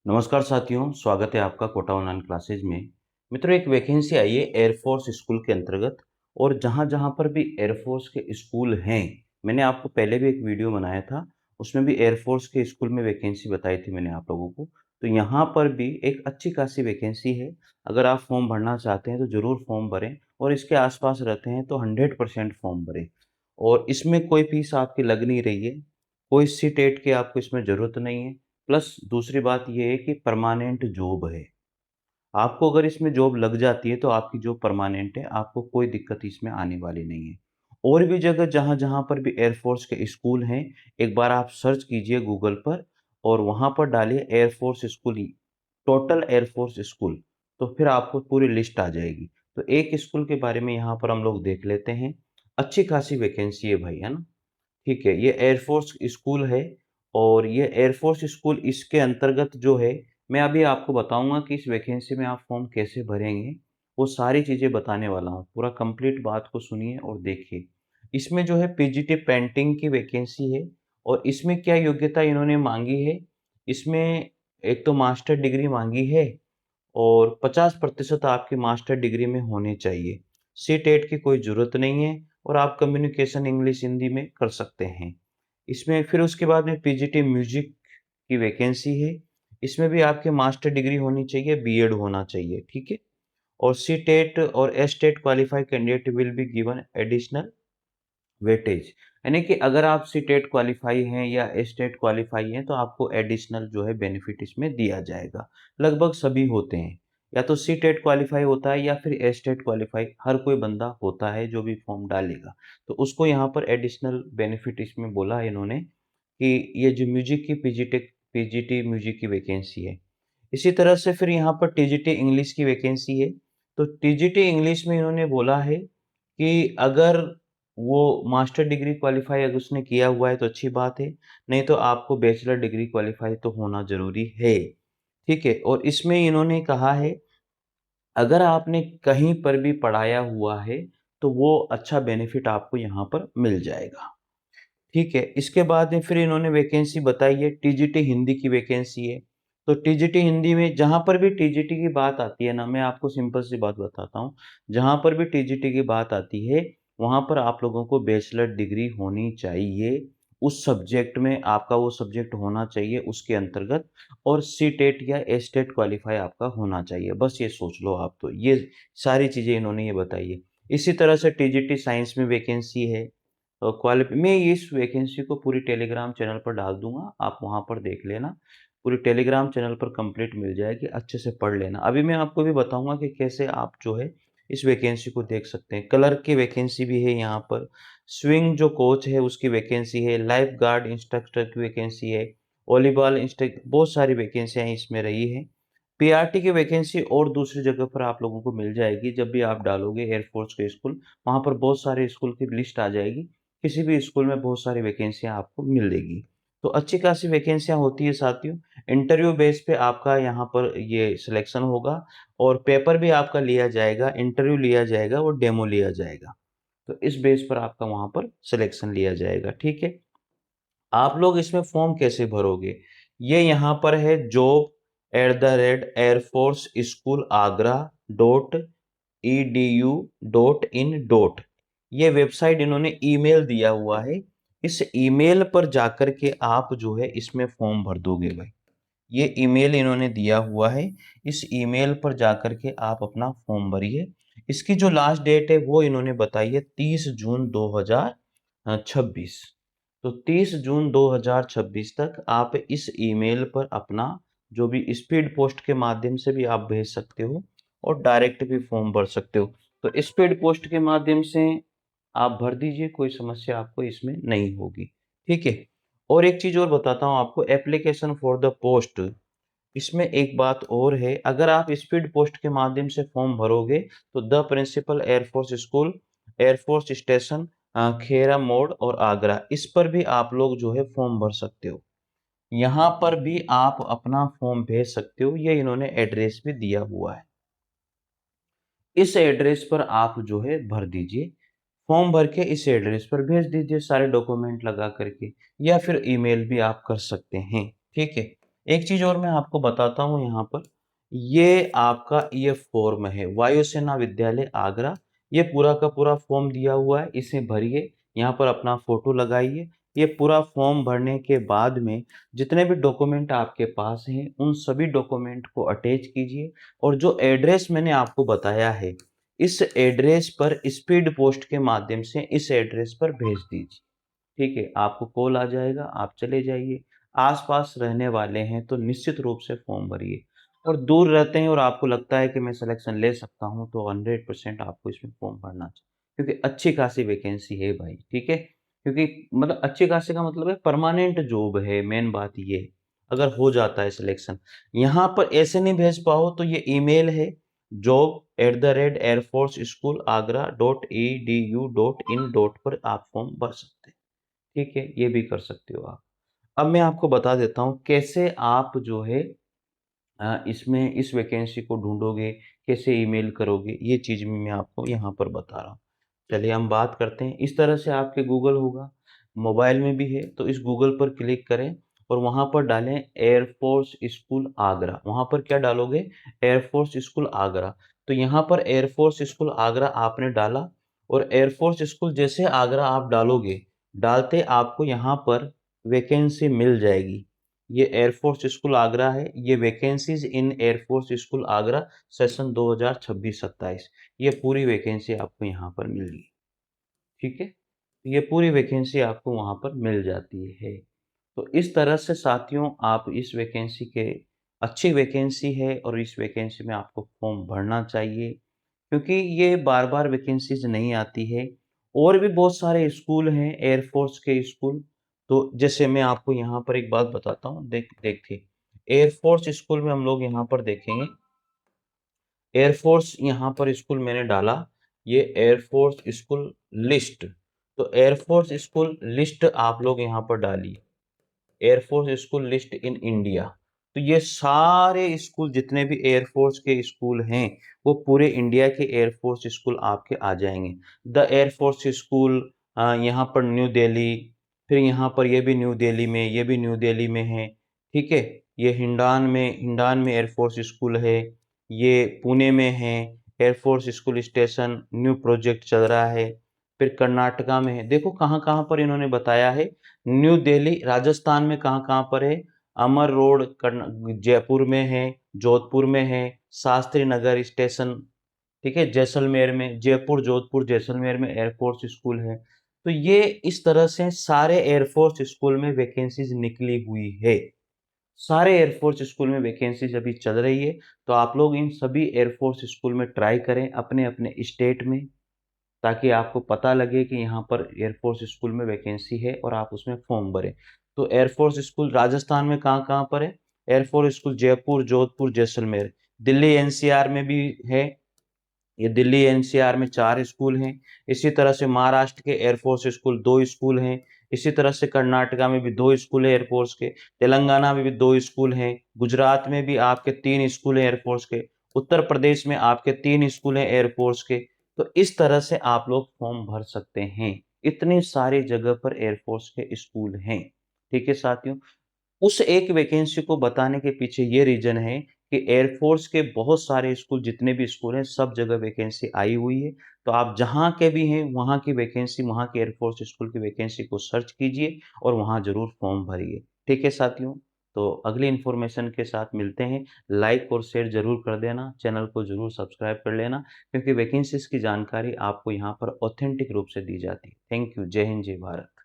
नमस्कार साथियों, स्वागत है आपका कोटा ऑनलाइन क्लासेज में। मित्रों, एक वैकेंसी आई है एयरफोर्स स्कूल के अंतर्गत। और जहाँ जहाँ पर भी एयरफोर्स के स्कूल हैं, मैंने आपको पहले भी एक वीडियो बनाया था, उसमें भी एयरफोर्स के स्कूल में वैकेंसी बताई थी मैंने आप लोगों को। तो यहाँ पर भी एक अच्छी खासी वैकेंसी है। अगर आप फॉर्म भरना चाहते हैं तो ज़रूर फॉर्म भरें, और इसके आसपास रहते हैं तो 100% फॉर्म भरें। और इसमें कोई फीस आपकी लग नहीं रही है, कोई सी टेट की आपको इसमें ज़रूरत नहीं है। प्लस दूसरी बात ये है कि परमानेंट जॉब है। आपको अगर इसमें जॉब लग जाती है तो आपकी जॉब परमानेंट है, आपको कोई दिक्कत इसमें आने वाली नहीं है। और भी जगह जहाँ-जहाँ पर भी एयरफोर्स के स्कूल हैं, एक बार आप सर्च कीजिए गूगल पर और वहाँ पर डालिए एयरफोर्स स्कूल ही, टोटल एयरफोर्स स्कूल, तो फिर आपको पूरी लिस्ट आ जाएगी। तो एक स्कूल के बारे में यहाँ पर हम लोग देख लेते हैं। अच्छी खासी वैकेंसी है भाई, है ना? ठीक है, ये एयरफोर्स स्कूल है। और ये एयरफोर्स स्कूल इसके अंतर्गत जो है, मैं अभी आपको बताऊँगा कि इस वैकेंसी में आप फॉर्म कैसे भरेंगे, वो सारी चीज़ें बताने वाला हूँ। पूरा कंप्लीट बात को सुनिए और देखिए। इसमें जो है पीजीटी पेंटिंग की वैकेंसी है। और इसमें क्या योग्यता इन्होंने माँगी है, इसमें एक तो मास्टर डिग्री माँगी है, और 50% आपकी मास्टर डिग्री में होनी चाहिए। सी-टेट की कोई ज़रूरत नहीं है, और आप कम्युनिकेशन इंग्लिश हिंदी में कर सकते हैं। इसमें फिर उसके बाद में पीजीटी म्यूज़िक की वैकेंसी है। इसमें भी आपकी मास्टर डिग्री होनी चाहिए, बीएड होना चाहिए, ठीक है? और सी-टेट और S-TET qualified candidate will be given additional weightage. यानी कि अगर आप सी-टेट क्वालीफाई हैं या एस-टेट क्वालीफाई हैं तो आपको एडिशनल जो है बेनिफिट इसमें दिया जाएगा। लगभग सभी होते हैं, या तो सी-टेट क्वालीफाई होता है या फिर एस-टेट क्वालीफाई, हर कोई बंदा होता है जो भी फॉर्म डालेगा। तो उसको यहाँ पर एडिशनल बेनिफिट इसमें बोला है इन्होंने कि ये जो म्यूजिक की पीजीटी म्यूजिक की वैकेंसी है। इसी तरह से फिर यहाँ पर टीजीटी इंग्लिश की वैकेंसी है। तो टीजीटी इंग्लिश में इन्होंने बोला है कि अगर वो मास्टर डिग्री क्वालीफाई अगर उसने किया हुआ है तो अच्छी बात है, नहीं तो आपको बैचलर डिग्री क्वालीफाई तो होना ज़रूरी है, ठीक है? और इसमें इन्होंने कहा है, अगर आपने कहीं पर भी पढ़ाया हुआ है, तो वो अच्छा बेनिफिट आपको यहाँ पर मिल जाएगा। ठीक है, इसके बाद में फिर इन्होंने वैकेंसी बताई है, टीजीटी हिंदी की वैकेंसी है। तो टीजीटी हिंदी में जहाँ पर भी टीजीटी की बात आती है ना, मैं आपको सिंपल सी बात बताता हूँ, जहाँ पर भी टीजीटी की बात आती है, वहाँ पर आप लोगों को बैचलर डिग्री होनी चाहिए। उस सब्जेक्ट में आपका वो सब्जेक्ट होना चाहिए उसके अंतर्गत, और सी-टेट या एस-टेट क्वालीफाई आपका होना चाहिए। बस ये सोच लो आप तो, ये सारी चीज़ें इन्होंने ये बताई है। इसी तरह से टीजीटी साइंस में वैकेंसी है। मैं इस वैकेंसी को पूरी टेलीग्राम चैनल पर डाल दूँगा, आप वहाँ पर देख लेना। पूरी टेलीग्राम चैनल पर कंप्लीट मिल जाएगी, अच्छे से पढ़ लेना। अभी मैं आपको भी बताऊँगा कि कैसे आप जो है इस वैकेंसी को देख सकते हैं। क्लर्क की वैकेंसी भी है यहाँ पर, स्विंग जो कोच है उसकी वैकेंसी है, लाइफ गार्ड इंस्ट्रक्टर की वैकेंसी है, वॉलीबॉल इंस्ट्रक्टर, बहुत सारी वैकेंसियाँ इसमें रही हैं। पीआरटी की वैकेंसी और दूसरी जगह पर आप लोगों को मिल जाएगी, जब भी आप डालोगे एयरफोर्स के स्कूल, वहाँ पर बहुत सारे स्कूल की लिस्ट आ जाएगी। किसी भी स्कूल में बहुत सारी वैकेंसियाँ आपको मिलेगी। तो अच्छी खासी वैकेंसियाँ होती है साथियों। इंटरव्यू बेस पे आपका यहाँ पर ये सिलेक्शन होगा, और पेपर भी आपका लिया जाएगा, इंटरव्यू लिया जाएगा और डेमो लिया जाएगा। तो इस बेस पर आपका वहाँ पर सिलेक्शन लिया जाएगा, ठीक है? आप लोग इसमें फॉर्म कैसे भरोगे? ये यहाँ पर है job@airforceschoolagra.edu.in. ये वेबसाइट इन्होंने ईमेल दिया हुआ है। इस ईमेल पर जाकर के आप जो है इसमें फॉर्म भर दोगे भाई। ये ईमेल इन्होंने दिया हुआ है, इस ईमेल पर जाकर के आप अपना फॉर्म भरिए। इसकी जो लास्ट डेट है वो इन्होंने बताई है 30 जून 2026। तो 30 जून 2026 तक आप इस ईमेल पर अपना जो भी स्पीड पोस्ट के माध्यम से भी आप भेज सकते हो, और डायरेक्ट भी फॉर्म भर सकते हो। तो स्पीड पोस्ट के माध्यम से आप भर दीजिए, कोई समस्या आपको इसमें नहीं होगी, ठीक है? और एक चीज़ और बताता हूँ आपको, एप्लीकेशन फॉर द पोस्ट, इसमें एक बात और है, अगर आप स्पीड पोस्ट के माध्यम से फॉर्म भरोगे तो the principal air force school, air force station, Khera Mod और आगरा, इस पर भी आप लोग जो है फॉर्म भर सकते हो। यहाँ पर भी आप अपना फॉर्म भेज सकते हो, ये इन्होंने एड्रेस भी दिया हुआ है। इस एड्रेस पर आप जो है भर दीजिए, फॉर्म भर के इस एड्रेस पर भेज दीजिए सारे डॉक्यूमेंट लगा करके, या फिर ईमेल भी आप कर सकते हैं, ठीक है? एक चीज़ और मैं आपको बताता हूँ यहाँ पर, ये आपका ये फॉर्म है, वायुसेना विद्यालय आगरा, ये पूरा का पूरा फॉर्म दिया हुआ है, इसे भरिए, यहाँ पर अपना फ़ोटो लगाइए। ये पूरा फॉर्म भरने के बाद में जितने भी डॉक्यूमेंट आपके पास हैं, उन सभी डॉक्यूमेंट को अटैच कीजिए और जो एड्रेस मैंने आपको बताया है, इस एड्रेस पर स्पीड पोस्ट के माध्यम से इस एड्रेस पर भेज दीजिए। ठीक है, आपको कॉल आ जाएगा, आप चले जाइए। आस-पास रहने वाले हैं तो निश्चित रूप से फॉर्म भरिए और दूर रहते हैं और आपको लगता है कि मैं सिलेक्शन ले सकता हूँ, तो 100% आपको इसमें फॉर्म भरना चाहिए। क्योंकि अच्छी खासी वैकेंसी है भाई, ठीक है? क्योंकि मतलब अच्छी खासी का मतलब है परमानेंट जॉब है, मेन बात ये है, अगर हो जाता है सिलेक्शन। यहाँ पर ऐसे नहीं भेज पाओ तो ये ईमेल है job@airforceschoolagra.edu.in पर आप फॉर्म भर सकते हैं। ठीक है, ये भी कर सकते हो आप। अब मैं आपको बता देता हूँ कैसे आप जो है इसमें इस वैकेंसी को ढूँढोगे, कैसे ईमेल करोगे, ये चीज़ भी मैं आपको यहाँ पर बता रहा हूँ। चलिए हम बात करते हैं, इस तरह से आपके गूगल होगा, मोबाइल में भी है तो इस गूगल पर क्लिक करें और वहाँ पर डालें एयरफोर्स स्कूल आगरा, वहाँ पर क्या डालोगे? Air force school Agra. तो यहाँ पर एयरफोर्स स्कूल आगरा आपने डाला और एयरफोर्स स्कूल जैसे आगरा आप डालोगे, डालते आपको यहाँ पर वैकेंसी मिल जाएगी। ये एयरफोर्स स्कूल आगरा है, ये vacancies in air force school Agra session 2026-27 ये पूरी वैकेंसी आपको यहाँ पर मिल गई, ठीक है? ये पूरी वैकेंसी आपको वहाँ पर मिल जाती है। तो इस तरह से साथियों आप इस वैकेंसी के अच्छी वैकेंसी है और इस वैकेंसी में आपको फॉर्म भरना चाहिए क्योंकि ये बार-बार वैकेंसीज़ नहीं आती है और भी बहुत सारे स्कूल हैं एयरफोर्स के स्कूल। तो जैसे मैं आपको यहाँ पर एक बात बताता हूँ देखिए एयरफोर्स स्कूल में हम लोग यहाँ पर देखेंगे एयरफोर्स यहाँ पर स्कूल मैंने डाला, ये एयरफोर्स स्कूल लिस्ट, तो एयरफोर्स स्कूल लिस्ट आप लोग यहाँ पर डालिए। Air force school list in India. तो ये सारे स्कूल जितने भी एयरफोर्स के स्कूल हैं, वो पूरे इंडिया के एयरफोर्स स्कूल आपके आ जाएँगे। द एयरफोर्स स्कूल यहाँ पर न्यू दिल्ली, फिर यहाँ पर ये भी न्यू दिल्ली में, ये भी न्यू दिल्ली में है, ठीक है? ये हिंडन में एयरफोर्स स्कूल है, ये पुणे में है, air force school station new project चल रहा है, फिर कर्नाटका में है। देखो कहाँ-कहाँ पर इन्होंने बताया है न्यू दिल्ली राजस्थान में कहाँ-कहाँ पर है? अमर रोड जयपुर में है, जोधपुर में है, शास्त्री नगर स्टेशन, ठीक है? जैसलमेर में, जयपुर, जोधपुर, जैसलमेर में एयरफोर्स स्कूल है। तो ये इस तरह से सारे एयरफोर्स स्कूल में वैकेंसीज़ निकली हुई है। सारे एयरफोर्स स्कूल में वैकेंसीज़ अभी चल रही है, तो आप लोग इन सभी एयरफोर्स स्कूल में ट्राई करें अपने-अपने स्टेट में। ताकि आपको पता लगे कि यहाँ पर एयरफोर्स स्कूल में वैकेंसी है और आप उसमें फॉर्म भरें। तो एयरफोर्स स्कूल राजस्थान में कहाँ-कहाँ पर है? Air force school Jaipur, Jodhpur, Jaisalmer. Delhi NCR में भी है, ये दिल्ली एनसीआर में 4 स्कूल हैं। इसी तरह से महाराष्ट्र के एयरफोर्स स्कूल 2 स्कूल हैं। इसी तरह से कर्नाटका में भी 2 स्कूल हैं एयरफोर्स के। तेलंगाना में भी 2 स्कूल हैं। गुजरात में भी आपके 3 स्कूल हैं एयरफोर्स के। उत्तर प्रदेश में आपके 3 स्कूल हैं एयरफोर्स के। तो इस तरह से आप लोग फॉर्म भर सकते हैं। इतनी सारी जगह पर एयरफोर्स के स्कूल हैं। ठीक है साथियों? उस एक वैकेंसी को बताने के पीछे ये रीज़न है कि एयरफ़ोर्स के बहुत सारे स्कूल जितने भी स्कूल हैं, सब जगह वैकेंसी आई हुई है। तो आप जहाँ के भी हैं, वहाँ की वैकेंसी, वहाँ के एयरफ़ोर्स स्कूल की वैकेंसी को सर्च कीजिए और वहाँ ज़रूर फ़ॉर्म भरिए। ठीक है साथियों? तो अगली इन्फॉर्मेशन के साथ मिलते हैं। लाइक और शेयर ज़रूर कर देना, चैनल को ज़रूर सब्सक्राइब कर लेना क्योंकि वैकेंसीज़ की जानकारी आपको यहाँ पर ऑथेंटिक रूप से दी जाती है। Thank you. जय हिंद, जय भारत।